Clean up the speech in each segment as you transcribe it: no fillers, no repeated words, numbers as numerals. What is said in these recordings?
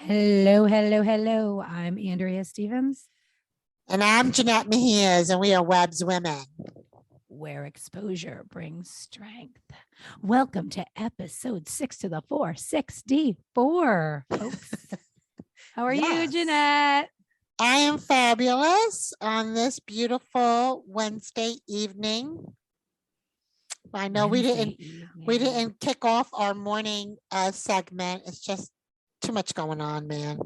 Hello, hello, hello. I'm Andrea Stevens, And I'm Jeannette Mejias, and we are Webb's Women. where exposure brings strength. Welcome to episode 6 to the 4, 64, folks. How are you, Yes. Jeannette? I am fabulous on this beautiful Wednesday evening. I know we didn't kick off our morning segment. It's just too much going on, man.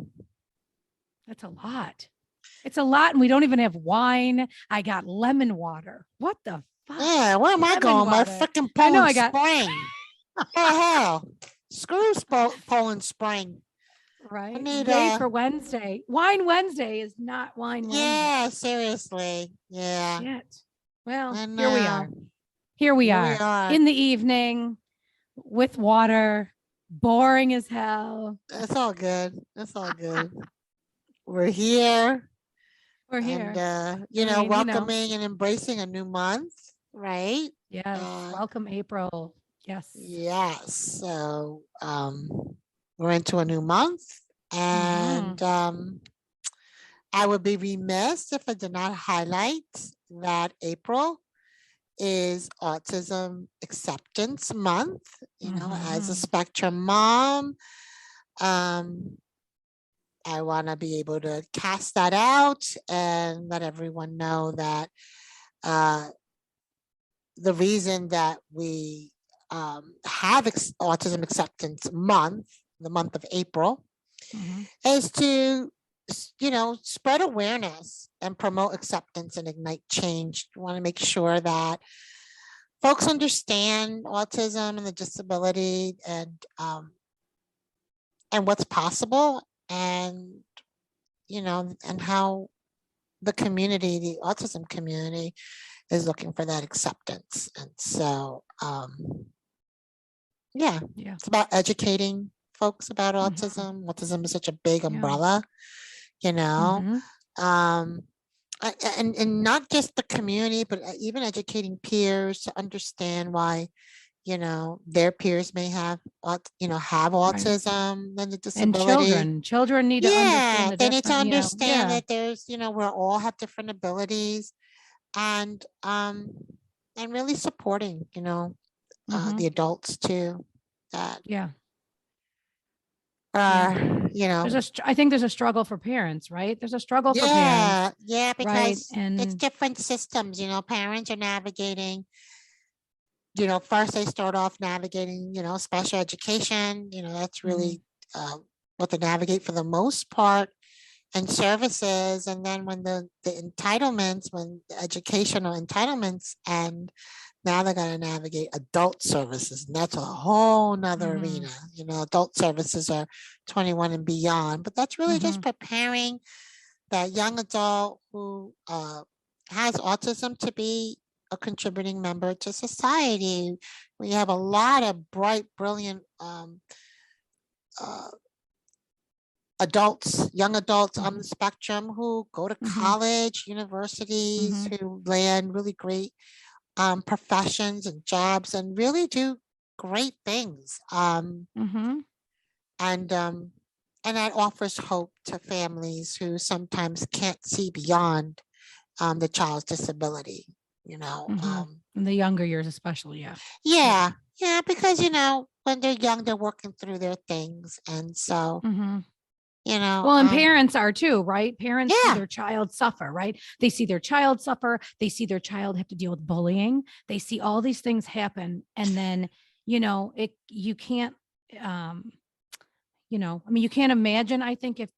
That's a lot. It's a lot, and we don't even have wine. I got lemon water. What the fuck? Yeah, where am I Lemon going? My water. freaking I know Poland I got- Spring. What the hell? Screw Poland Spring. Right. need, Yay for Wednesday. Wine Wednesday is not wine Wednesday. Yeah, seriously. Yeah. Shit. Well, I here we are. know. Here we Here are we are. in the evening with water, boring as hell. It's all good. It's all good. We're here. We're here. And, welcoming and embracing a new month, right? Yes. Welcome, April. Yes. Yes. So we're into a new month. And I would be remiss if I did not highlight that April is Autism Acceptance Month. As a spectrum mom, I want to be able to cast that out and let everyone know that the reason that we have Autism Acceptance Month, the month of April, is to, spread awareness and promote acceptance and ignite change. We want to make sure that folks understand autism and the disability and what's possible, and and how the community, the autism community, is looking for that acceptance. And so it's about educating folks about autism. Autism is such a big umbrella, and not just the community, but even educating peers to understand why their peers may have autism and the disability. And children need to understand they need to understand that there's, we all have different abilities, and really supporting, the adults too, that I think there's a struggle for parents, right? There's a struggle for parents. Yeah, because right? And it's different systems, parents are navigating. First they start off navigating, special education, that's really what they navigate for the most part, and services. And then when the entitlements, when the educational entitlements end, now they're going to navigate adult services. And that's a whole nother arena. Adult services are 21 and beyond, but that's really just preparing that young adult who has autism to be a contributing member to society. We have a lot of bright, brilliant adults, young adults on the spectrum who go to college, universities, who land really great professions and jobs and really do great things. And that offers hope to families who sometimes can't see beyond the child's disability. in the younger years, especially. Yeah, because when they're young, they're working through their things, and so well, and parents are too, right? Parents see their child suffer, right? They see their child suffer. They see their child have to deal with bullying. They see all these things happen, and then you can't you can't imagine. I think if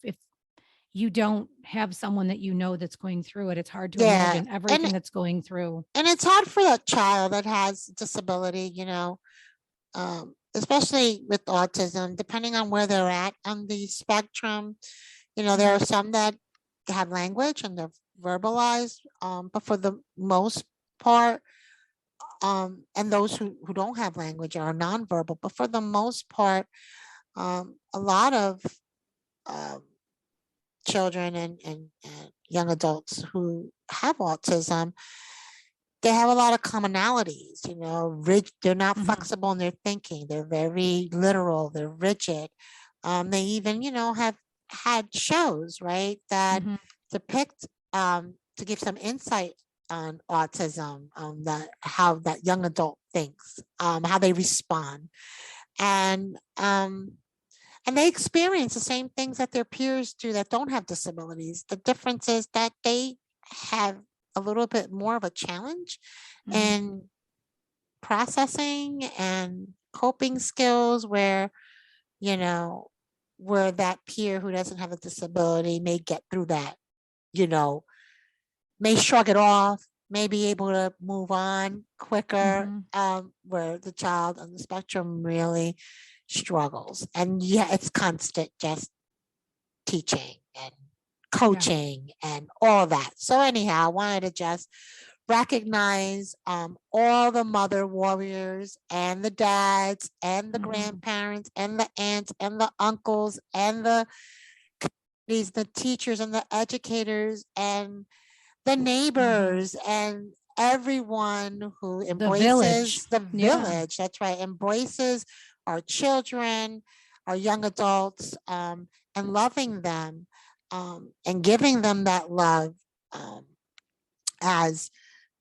you don't have someone that that's going through it, it's hard to imagine everything that's going through. And it's hard for that child that has disability, especially with autism, depending on where they're at on the spectrum. There are some that have language and they're verbalized, but for the most part, and those who don't have language are nonverbal, but for the most part, a lot of children and young adults who have autism, they have a lot of commonalities, they're not flexible in their thinking. They're very literal. They're rigid. They even, have had shows, right, that Mhm. depict to give some insight on autism, that how that young adult thinks, how they respond, and they experience the same things that their peers do that don't have disabilities. The difference is that they have a little bit more of a challenge Mhm. in processing and coping skills, where you know where that peer who doesn't have a disability may get through that, you know may shrug it off, may be able to move on quicker, Mhm. where the child on the spectrum really struggles. And yeah, it's constant just teaching and Yeah. coaching and all that. So anyhow, I wanted to just recognize all the mother warriors and the dads and the Mhm. grandparents and the aunts and the uncles and the teachers and the educators and the Mhm. neighbors and everyone who The village. embraces the Yeah. village. That's right, embraces our children, our young adults, and loving them, and giving them that love, as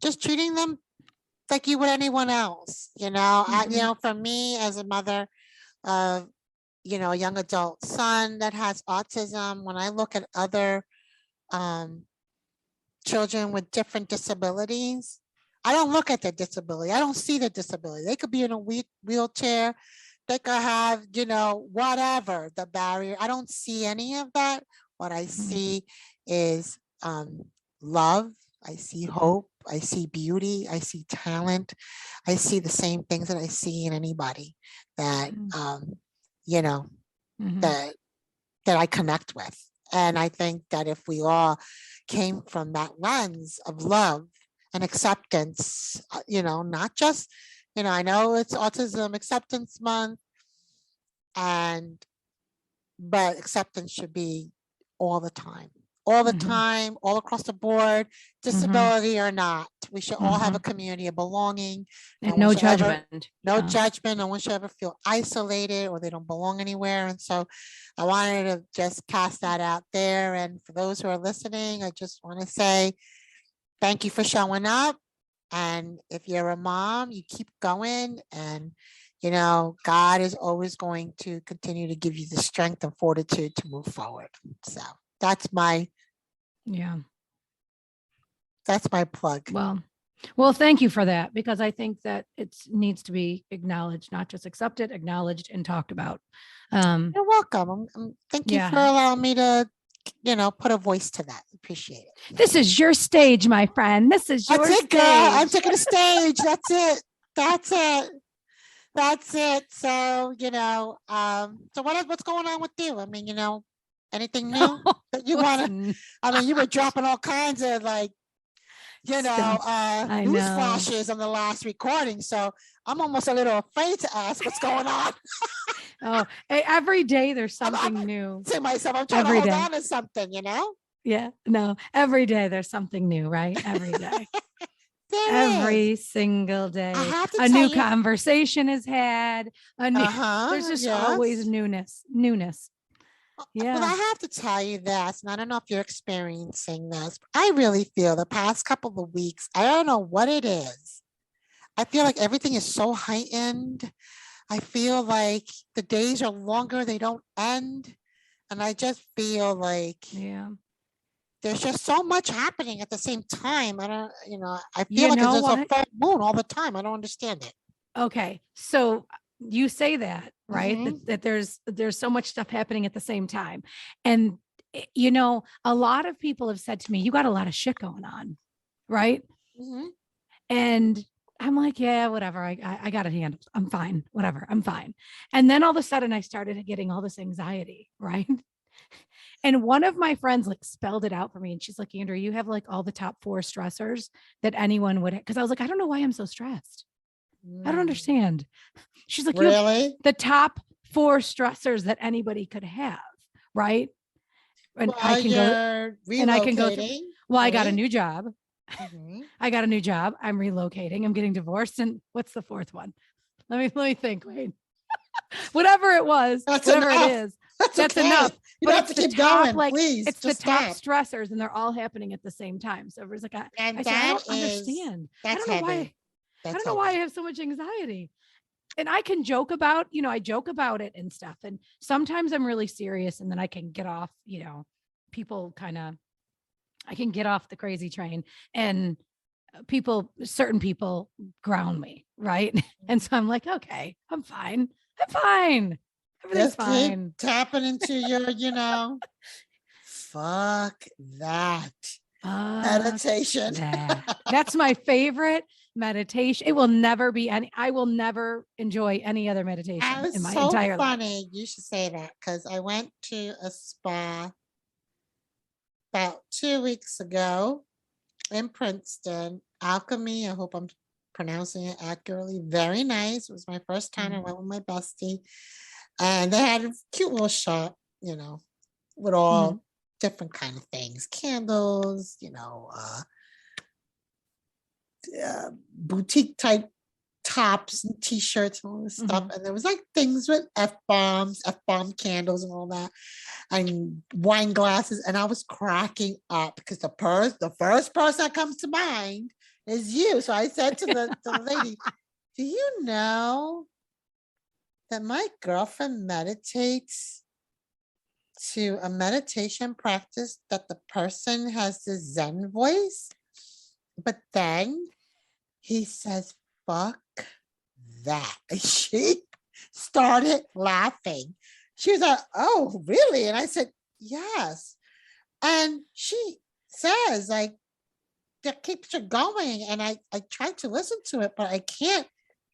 just treating them like you would anyone else. Mhm. For me as a mother of a young adult son that has autism, when I look at other um, children with different disabilities, I don't look at the disability. I don't see the disability. They could be in a wheelchair. They could have, whatever the barrier. I don't see any of that. What I Mhm. see is love. I see hope. I see beauty. I see talent. I see the same things that I see in anybody that, you know, Mhm. that that I connect with. And I think that if we all came from that lens of love and acceptance, not just, I know it's Autism Acceptance Month, and but acceptance should be all the time, all the Mhm. time, all across the board, Mhm. disability or not. We should all have a Mhm. community of belonging. No And one no should ever, judgment. no Yeah. judgment. No one should ever feel isolated or they don't belong anywhere. And so I wanted to just cast that out there. And for those who are listening, I just want to say thank you for showing up. And if you're a mom, you keep going. And, God is always going to continue to give you the strength and fortitude to move forward. So that's my Yeah. that's my plug. Well, thank you for that, because I think that it needs to be acknowledged, not just accepted, acknowledged and talked about. You're welcome. Thank you for Yeah. allowing me to, put a voice to that. Appreciate it. This is your stage, my friend. This is That's your it, girl. I'm stage. taking the stage. That's it. That's it. That's it. So, so what's going on with you? I mean, anything new that you want to, Listen, I mean, you were dropping all kinds of like, stuff. I news know. flashes on the last recording. So I'm almost a little afraid to ask what's going on. Oh, every day there's I'm something new. to myself, I'm trying to Every hold day. on to something. Yeah. No, every day there's something new, right? Every day. There is. Every single I day. have to A tell new you. conversation is had. There's Uh-huh. just always Yes. newness. Well, Yeah. I have to tell you this, and I don't know if you're experiencing this, but I really feel the past couple of weeks, I don't know what it is. I feel like everything is so heightened. I feel like the days are longer, they don't end. And I just feel like Yeah. there's just so much happening at the same time. I don't, I feel You like know there's a what? full moon all the time. I don't understand it. Okay. So you say that, right? Mm-hmm. That there's so much stuff happening at the same time. And a lot of people have said to me, you got a lot of shit going on, right? Mm-hmm. And I'm like, yeah, whatever. I got it handled. I'm fine. Whatever. I'm fine. And then all of a sudden I started getting all this anxiety, right? And one of my friends like spelled it out for me. And she's like, Andrew, you have like all the top 4 stressors that anyone would, because I was like, I don't know why I'm so stressed. I don't understand. She's like, you have Really? the top 4 stressors that anybody could have, right? And I While can go you're and I can go through. relocating, Well, I got a right? new job. Mm-hmm. I got a new job. I'm relocating. I'm getting divorced. And what's the 4th one? Let me think. Wait. Whatever it was, That's whatever it enough. is, That's that's okay. enough. You don't have to keep going, like, please. It's the top stressors and they're all happening at the same time. So everybody's like, I said, I don't understand. I don't know why. I don't know why I have so much anxiety. And I can joke about, I joke about it and stuff. And sometimes I'm really serious and then I can get off, people I can get off the crazy train and certain people ground me. Right. And so I'm like, okay, I'm fine. Everything's fine. Keep tapping into your, fuck that. Meditation. That's my favorite meditation. It will never be I will never enjoy any other meditation in my entire life. Funny you should say that, because I went to a spa about 2 weeks ago in Princeton. Alchemy, I hope I'm pronouncing it accurately. Very nice. It was my first time. I went with my bestie. And they had a cute little shop, with all different kind of things, candles, boutique type tops and t-shirts and all this stuff. And there was like things with F-bomb candles and all that, and wine glasses. And I was cracking up because the first person that comes to mind is you. So I said to the lady, do you know that my girlfriend meditates to a meditation practice that the person has the Zen voice, but then he says, fuck that. She started laughing. She was like, oh, really? And I said, yes. And she says, like, that keeps her going. And I tried to listen to it, but I can't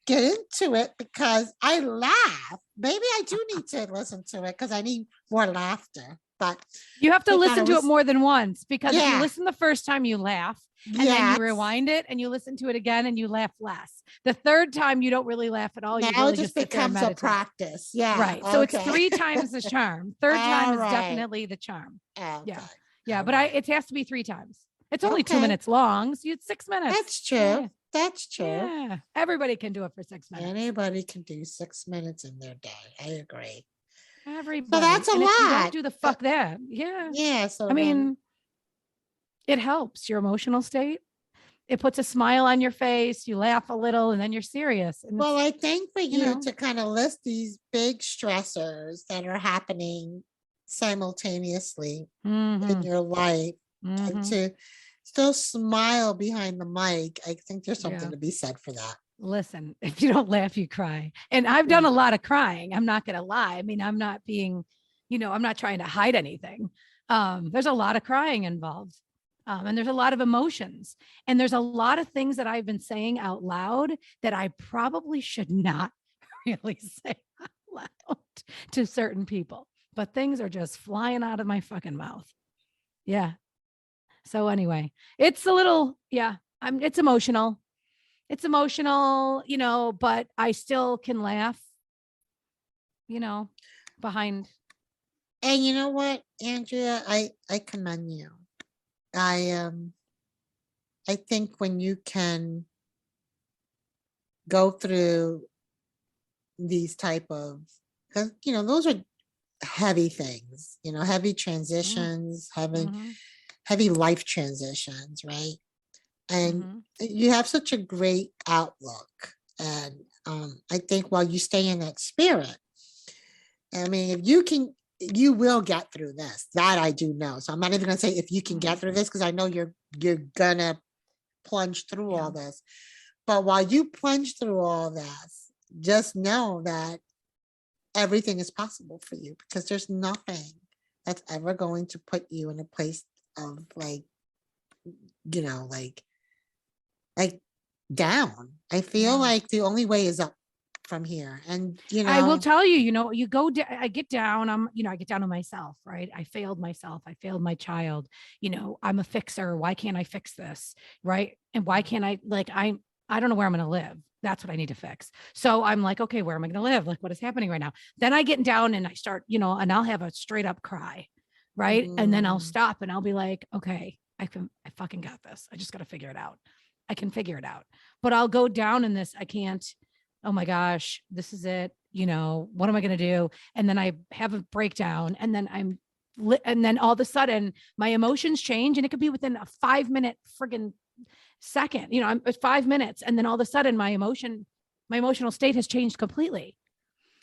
get into it because I laugh. Maybe I do need to listen to it because I need more laughter. But you have to listen to it more than once, because if you listen the first time, you laugh, and then you rewind it and you listen to it again and you laugh less. The third time, you don't really laugh at all. Now you really it just becomes a practice. Yeah. Right. So it's 3 times the charm. Third time is definitely the charm. Okay. Yeah. But it has to be 3 times. It's only 2 minutes long. So it's 6 minutes. That's true. Yeah. That's true. Yeah. Everybody can do it for 6 minutes. Anybody can do 6 minutes in their day. I agree. Everybody. So that's a lot. If you don't do the fuck that. Yeah. Yeah. So I mean, it helps your emotional state. It puts a smile on your face. You laugh a little and then you're serious. And well, I think for you to kind of list these big stressors that are happening simultaneously in your life, and to still smile behind the mic, I think there's something to be said for that. Listen, if you don't laugh, you cry. And I've done a lot of crying. I'm not going to lie. I mean, I'm not being, I'm not trying to hide anything. There's a lot of crying involved. And there's a lot of emotions, and there's a lot of things that I've been saying out loud that I probably should not really say out loud to certain people, but things are just flying out of my fucking mouth. Yeah. So anyway, it's a little, it's emotional. It's emotional, but I still can laugh, behind. And you know what, Andrea, I commend you. I think when you can go through these type of, because those are heavy things, heavy transitions, heavy life transitions, right? And you have such a great outlook. And I think while you stay in that spirit, I mean, if you can, you will get through this. That I do know. So I'm not even going to say if you can get through this, because I know you're gonna plunge through all this. But while you plunge through all this, just know that everything is possible for you, because there's nothing that's ever going to put you in a place of like down. I feel like the only way is up from here. And I will tell you, you go I get down, I get down on myself, right? I failed myself. I failed my child. I'm a fixer. Why can't I fix this? Right. And why can't I, I don't know where I'm going to live. That's what I need to fix. So I'm like, okay, where am I going to live? Like, what is happening right now? Then I get down and I start, and I'll have a straight up cry. Right. And then I'll stop and I'll be like, okay, I fucking got this. I just got to figure it out. I can figure it out, but I'll go down in this. I can't, oh my gosh, this is it. What am I going to do? And then I have a breakdown, and then I'm and then all of a sudden my emotions change, and it could be within a 5-minute friggin' second, I'm 5 minutes. And then all of a sudden my emotional state has changed completely.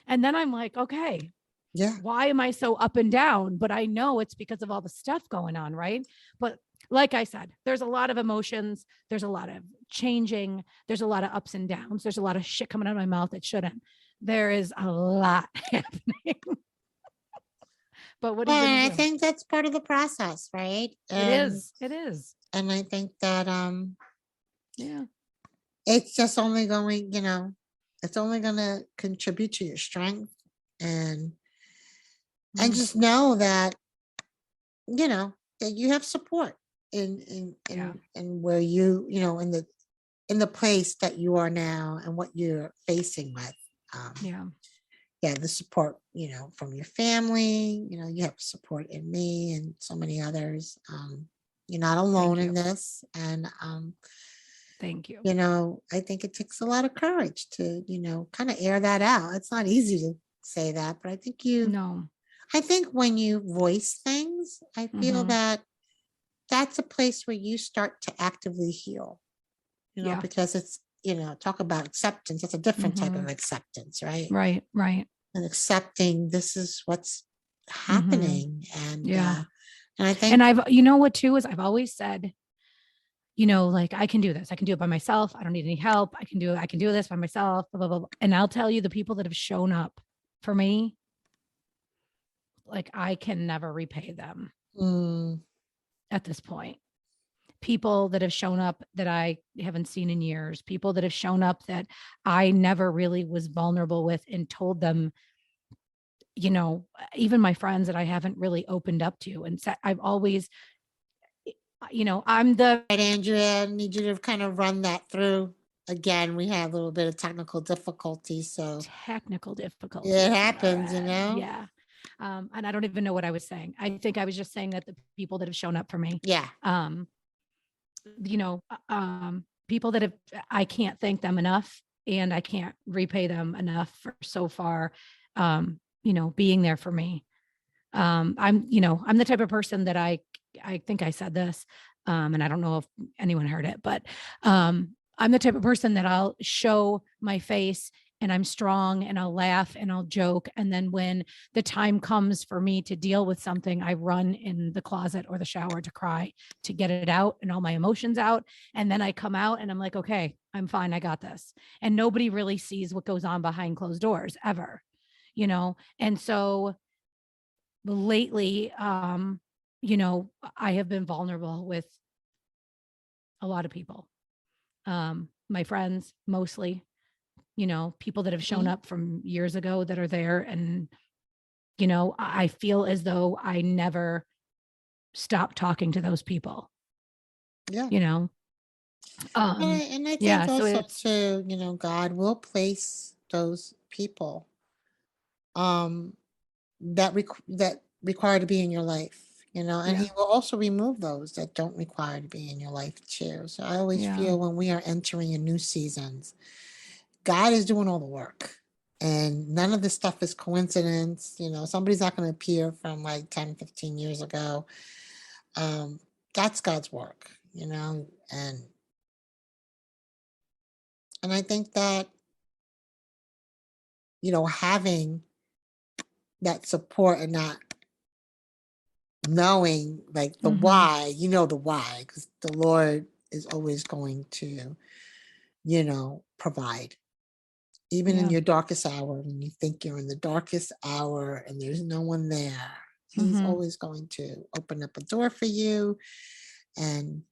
And then I'm like, okay, yeah, why am I so up and down? But I know it's because of all the stuff going on. Right. But like I said, there's a lot of emotions. There's a lot of changing. There's a lot of ups and downs. There's a lot of shit coming out of my mouth that shouldn't. There is a lot happening. But what are you gonna I do? think that's part of the process, right? It is. It is. And I think that Yeah. it's just only going, it's only going to contribute to your strength, and just know that that you have support in where in the place that you are now and what you're facing with. The support, from your family, you have support in me and so many others. You're not alone in this. And thank you. I think it takes a lot of courage to, kind of air that out. It's not easy to say that, but I think I think when you voice things, I feel that that's a place where you start to actively heal, because it's, talk about acceptance. It's a different type of acceptance, right? Right. And accepting this is what's happening. And I think, and I've, what too, is I've always said, like, I can do this. I can do it by myself. I don't need any help. I can do this by myself, blah, blah, blah. And I'll tell you, the people that have shown up for me, like, I can never repay them at this point. People that have shown up that I haven't seen in years, people that have shown up that I never really was vulnerable with and told them, even my friends that I haven't really opened up to. And I've always, I'm the right, Andrea, I need you to kind of run that through. Again, we have a little bit of technical difficulty. So it happens, Yeah. And I don't even know what I was saying. I think I was just saying that the people that have shown up for me. Yeah. People that have, I can't thank them enough, and I can't repay them enough for so far, being there for me. I'm the type of person that I think I said this, and I don't know if anyone heard it, but I'm the type of person that I'll show my face and I'm strong and I'll laugh and I'll joke. And then when the time comes for me to deal with something, I run in the closet or the shower to cry, to get it out and all my emotions out. And then I come out and I'm like, okay, I'm fine. I got this. And nobody really sees what goes on behind closed doors ever, And so lately, I have been vulnerable with a lot of people, my friends, mostly, people that have shown up from years ago that are there. And, I feel as though I never stopped talking to those people. Yeah. And I think also too, God will place those people that require to be in your life, and he will also remove those that don't require to be in your life too. So I always feel when we are entering a new seasons, God is doing all the work, and none of this stuff is coincidence. Somebody's not going to appear from like 10, 15 years ago. That's God's work, and I think that, having that support and not knowing like the why, the why, because the Lord is always going to, provide. Even in your darkest hour, when you think you're in the darkest hour and there's no one there, he's always going to open up a door for you and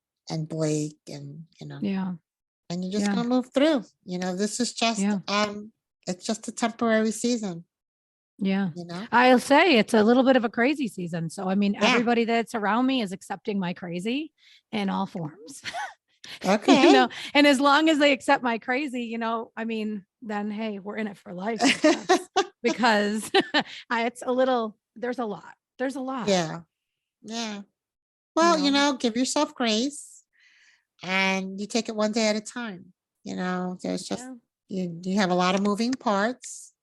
Blake and, and you're just going to move through. This is just, it's just a temporary season. I'll say it's a little bit of a crazy season. So, I mean, everybody that's around me is accepting my crazy in all forms. Okay. And as long as they accept my crazy, I mean, then, hey, we're in it for life, because it's a little, there's a lot. Yeah. Well, give yourself grace, and you take it one day at a time. There's just, you have a lot of moving parts,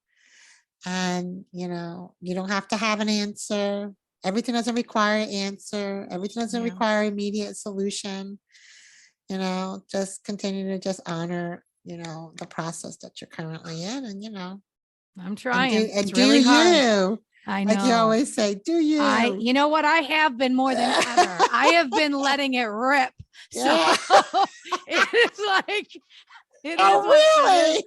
and, you don't have to have an answer. everything doesn't require an answer. Everything doesn't require immediate solution. Just continue to just honor, the process that you're currently in, and I'm trying. And do really hard. I know. Like you always say, do you? You know what? I have been more than ever. I have been letting it rip. So it's like, it is really?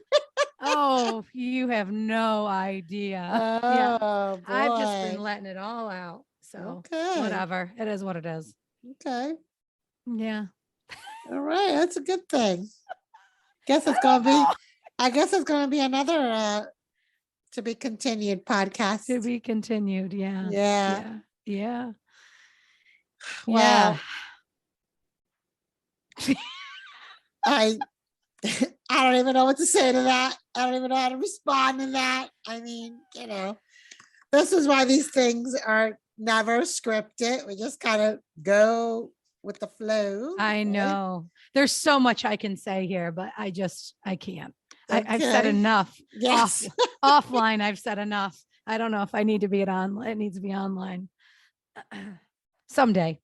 Oh, you have no idea. Oh, boy. I've just been letting it all out. So whatever. It is what it is. Okay. Yeah. All right. That's a good thing. I guess it's gonna be another to be continued podcast. To be continued. Yeah. Yeah. Yeah. Well, I don't even know what to say to that. I don't even know how to respond to that. I mean, this is why these things are never scripted. We just kind of go with the flow. I know. There's so much I can say here, but I can't. Okay. I've said enough. Yes. Offline, I've said enough. I don't know if I need to be it needs to be online. Someday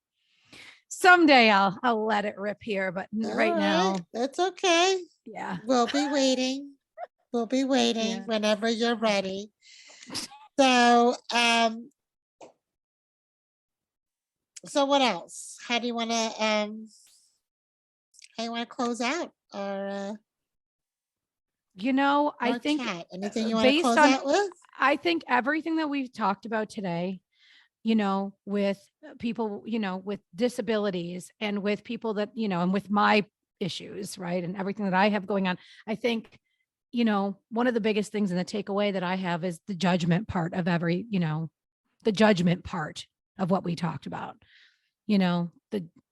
I'll let it rip here, but now that's okay. Yeah. We'll be waiting. Whenever you're ready. So what else? How do you want to close out or I think chat? Anything you want to close out with? I think everything that we've talked about today, with people, with disabilities and with people that, and with my issues, right? And everything that I have going on, I think, one of the biggest things in the takeaway that I have is the judgment part of the judgment part of what we talked about.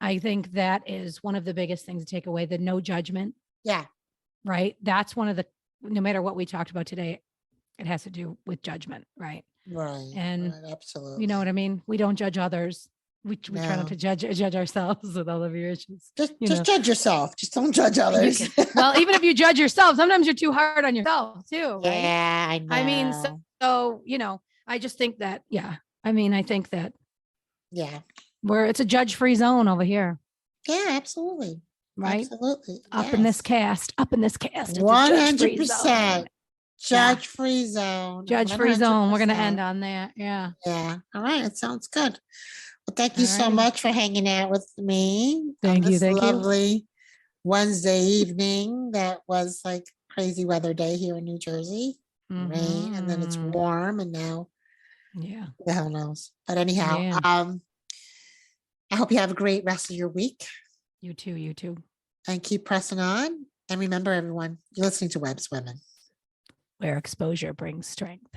I think that is one of the biggest things to take away, the no judgment. Yeah. Right. That's one of the, no matter what we talked about today, it has to do with judgment. Right. Right. And absolutely. You know what I mean? We don't judge others. We try not to judge ourselves with all of your issues. Just judge yourself. Just don't judge others. Well, even if you judge yourself, sometimes you're too hard on yourself too. Right? Yeah, I know. I mean, so I just think that, I think that, where it's a judge-free zone over here. Yeah, absolutely. Right. Absolutely. Up in this cast. 100%. Judge-free zone. Judge-free zone. We're going to end on that. Yeah. Yeah. All right. It sounds good. Well, thank you so much for hanging out with me. Thank you. Lovely Wednesday evening. That was like crazy weather day here in New Jersey. Rain, and then it's warm, and now, who the hell knows. But anyhow, I hope you have a great rest of your week. You too. And keep pressing on. And remember, everyone, you're listening to Webb's Women, where exposure brings strength.